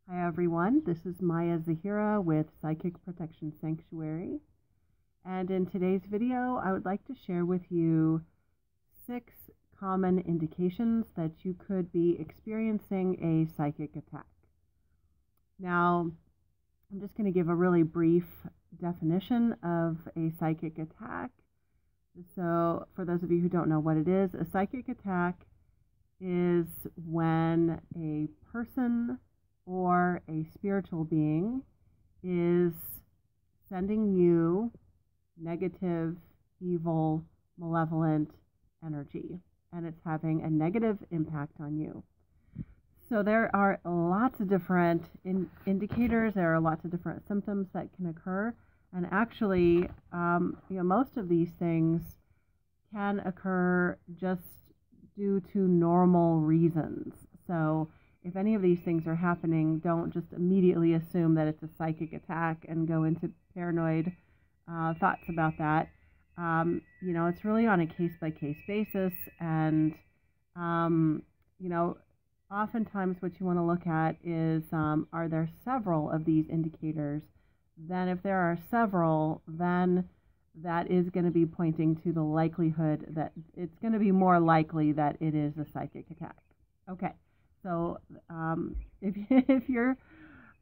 Hi everyone, this is Maya Zahira with Psychic Protection Sanctuary, and in today's video I would like to share with you 6 common indications that you could be experiencing a psychic attack. Now, I'm just going to give a really brief definition of a psychic attack. So for those of you who don't know what it is, a psychic attack is when a person or a spiritual being is sending you negative, evil, malevolent energy, and it's having a negative impact on you. So there are lots of different indicators, there are lots of different symptoms that can occur, and actually, most of these things can occur just due to normal reasons. So if any of these things are happening, don't just immediately assume that it's a psychic attack and go into paranoid thoughts about that. It's really on a case-by-case basis, and, oftentimes what you want to look at is, are there several of these indicators? Then if there are several, then that is going to be pointing to the likelihood that it's going to be more likely that it is a psychic attack. Okay. So if you're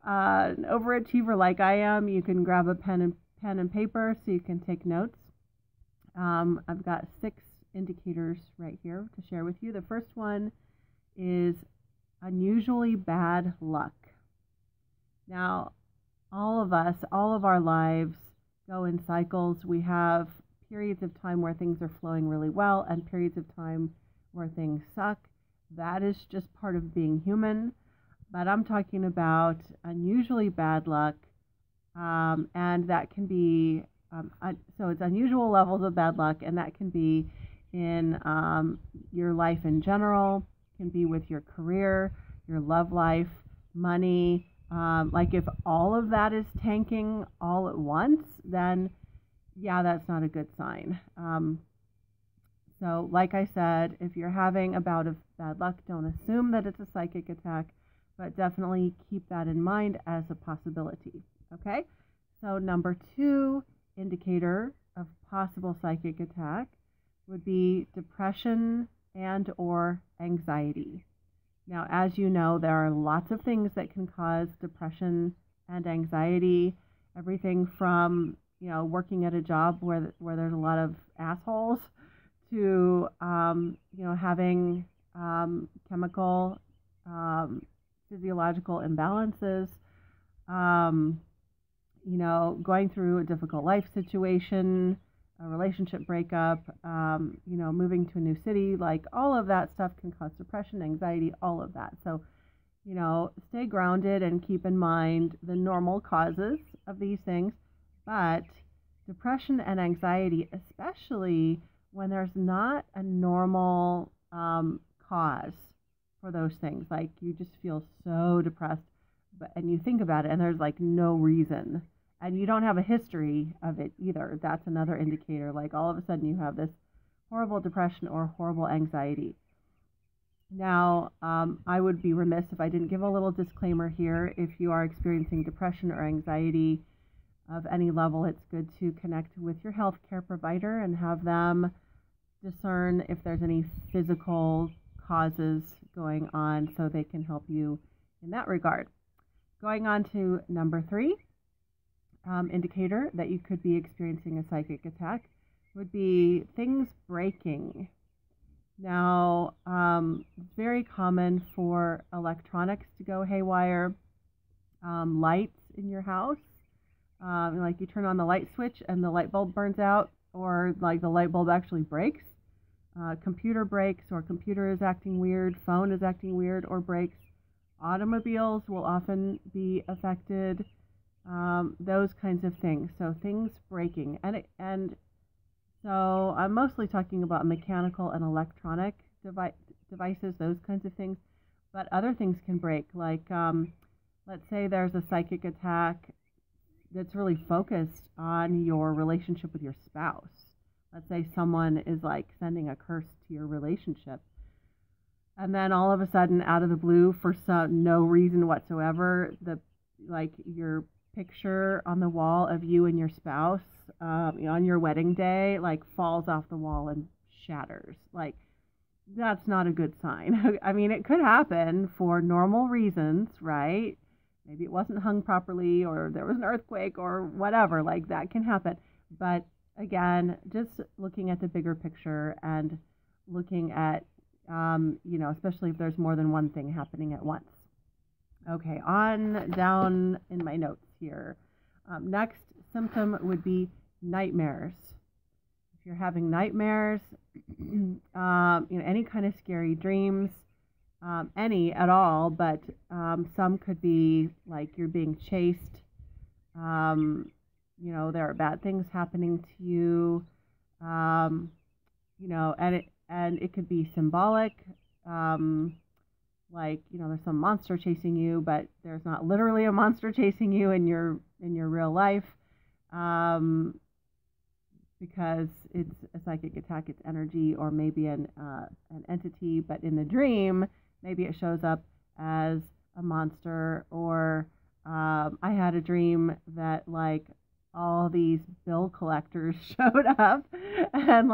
an overachiever like I am, you can grab a pen and paper so you can take notes. I've got 6 indicators right here to share with you. The first one is unusually bad luck. Now, all of our lives go in cycles. We have periods of time where things are flowing really well and periods of time where things suck. That is just part of being human, but I'm talking about unusually bad luck, and that can be, so it's unusual levels of bad luck, and that can be in your life in general, can be with your career, your love life, money. Like if all of that is tanking all at once, then yeah, that's not a good sign. So like I said, if you're having a bout of bad luck, don't assume that it's a psychic attack, but definitely keep that in mind as a possibility. Okay? So number 2 indicator of possible psychic attack would be depression and or anxiety. Now, as you know, there are lots of things that can cause depression and anxiety. Everything from, working at a job where there's a lot of assholes to, having chemical, physiological imbalances, going through a difficult life situation, a relationship breakup, moving to a new city, like all of that stuff can cause depression, anxiety, all of that. So, stay grounded and keep in mind the normal causes of these things, but depression and anxiety, especially when there's not a normal cause for those things, like you just feel so depressed, and you think about it and there's like no reason, and you don't have a history of it either. That's another indicator, like all of a sudden you have this horrible depression or horrible anxiety. Now, I would be remiss if I didn't give a little disclaimer here. If you are experiencing depression or anxiety of any level, it's good to connect with your healthcare provider and have them discern if there's any physical causes going on so they can help you in that regard. Going on to number 3, indicator that you could be experiencing a psychic attack would be things breaking. Now, it's very common for electronics to go haywire, lights in your house, like you turn on the light switch and the light bulb burns out, or like the light bulb actually breaks. Computer breaks, or computer is acting weird, phone is acting weird or breaks. Automobiles will often be affected, those kinds of things. So things breaking, and so I'm mostly talking about mechanical and electronic devices, those kinds of things. But other things can break, like let's say there's a psychic attack that's really focused on your relationship with your spouse. Let's say someone is like sending a curse to your relationship. And then all of a sudden, out of the blue, for no reason whatsoever, your picture on the wall of you and your spouse on your wedding day like falls off the wall and shatters. Like, that's not a good sign. I mean, it could happen for normal reasons, right? Maybe it wasn't hung properly, or there was an earthquake, or whatever. Like, that can happen. But again, just looking at the bigger picture and looking at, especially if there's more than one thing happening at once. Okay, on down in my notes here. Next symptom would be nightmares. If you're having nightmares, any kind of scary dreams, any at all, but some could be like you're being chased. There are bad things happening to you. And it could be symbolic. There's some monster chasing you, but there's not literally a monster chasing you in your real life, because it's a psychic attack, it's energy, or maybe an entity. But in the dream, maybe it shows up as a monster. Or I had a dream that like all these bill collectors showed up, and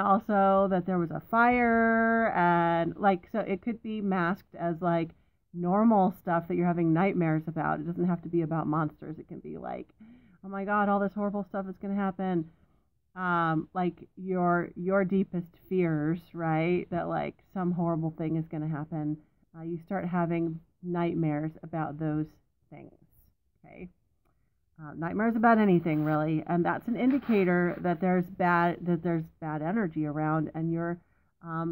also that there was a fire, and so it could be masked as like normal stuff that you're having nightmares about. It doesn't have to be about monsters. It can be like, oh my God, all this horrible stuff is going to happen. Like your deepest fears, right? That like some horrible thing is going to happen. You start having nightmares about those things. Okay. Nightmares about anything, really, and that's an indicator that there's bad energy around, and your a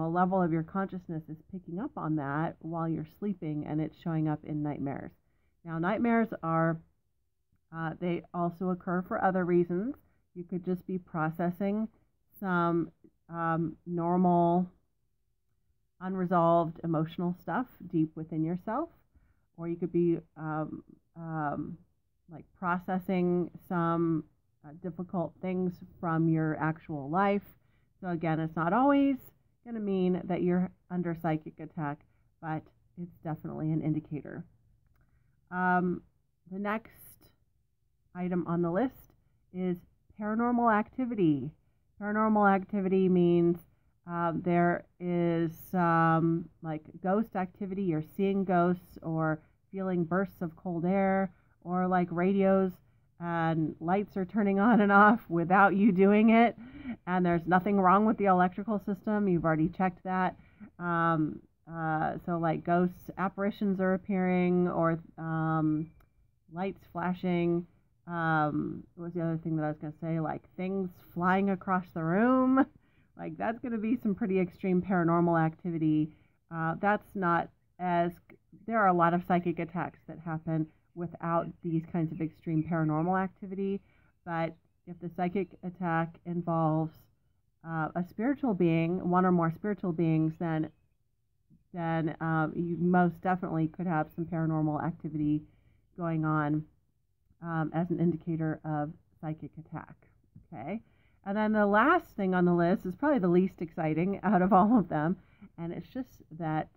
level of your consciousness is picking up on that while you're sleeping, and it's showing up in nightmares. Now, nightmares are they also occur for other reasons. You could just be processing some normal unresolved emotional stuff deep within yourself, or you could be like processing some difficult things from your actual life. So again, it's not always going to mean that you're under psychic attack, but it's definitely an indicator. The next item on the list is paranormal activity. Paranormal activity means there is like ghost activity. You're seeing ghosts or feeling bursts of cold air, or like radios and lights are turning on and off without you doing it, and there's nothing wrong with the electrical system. You've already checked that. So like ghosts, apparitions are appearing, or lights flashing. What was the other thing that I was going to say? Like things flying across the room. Like that's going to be some pretty extreme paranormal activity. That's not as... There are a lot of psychic attacks that happen without these kinds of extreme paranormal activity. But if the psychic attack involves a spiritual being, one or more spiritual beings, then you most definitely could have some paranormal activity going on as an indicator of psychic attack. Okay, and then the last thing on the list is probably the least exciting out of all of them, and it's just that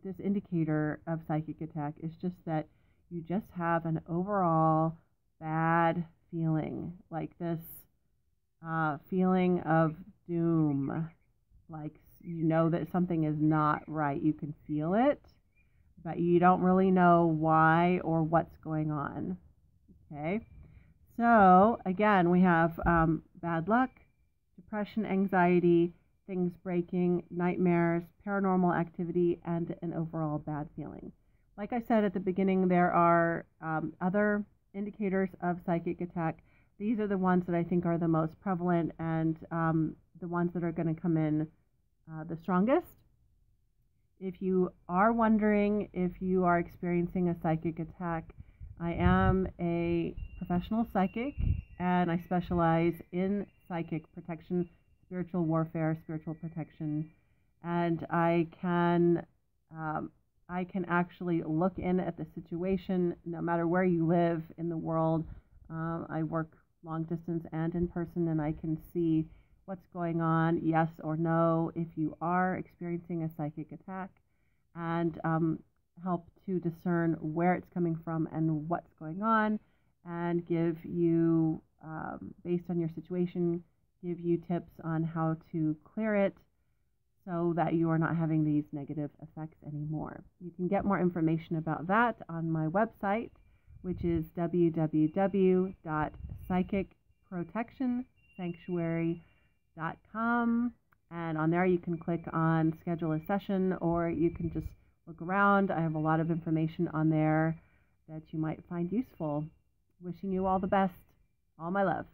this indicator of psychic attack is just that you just have an overall bad feeling, like this feeling of doom, like that something is not right. You can feel it, but you don't really know why or what's going on. Okay, so again, we have bad luck, depression, anxiety, things breaking, nightmares, paranormal activity, and an overall bad feeling. Like I said at the beginning, there are other indicators of psychic attack. These are the ones that I think are the most prevalent, and the ones that are going to come in the strongest. If you are wondering if you are experiencing a psychic attack, I am a professional psychic, and I specialize in psychic protection, spiritual warfare, spiritual protection, and I can actually look in at the situation no matter where you live in the world. I work long distance and in person, and I can see what's going on, yes or no, if you are experiencing a psychic attack, and help to discern where it's coming from and what's going on, and give you, based on your situation, give you tips on how to clear it so that you are not having these negative effects anymore. You can get more information about that on my website, which is www.psychicprotectionsanctuary.com. And on there you can click on schedule a session, or you can just look around. I have a lot of information on there that you might find useful. Wishing you all the best. All my love.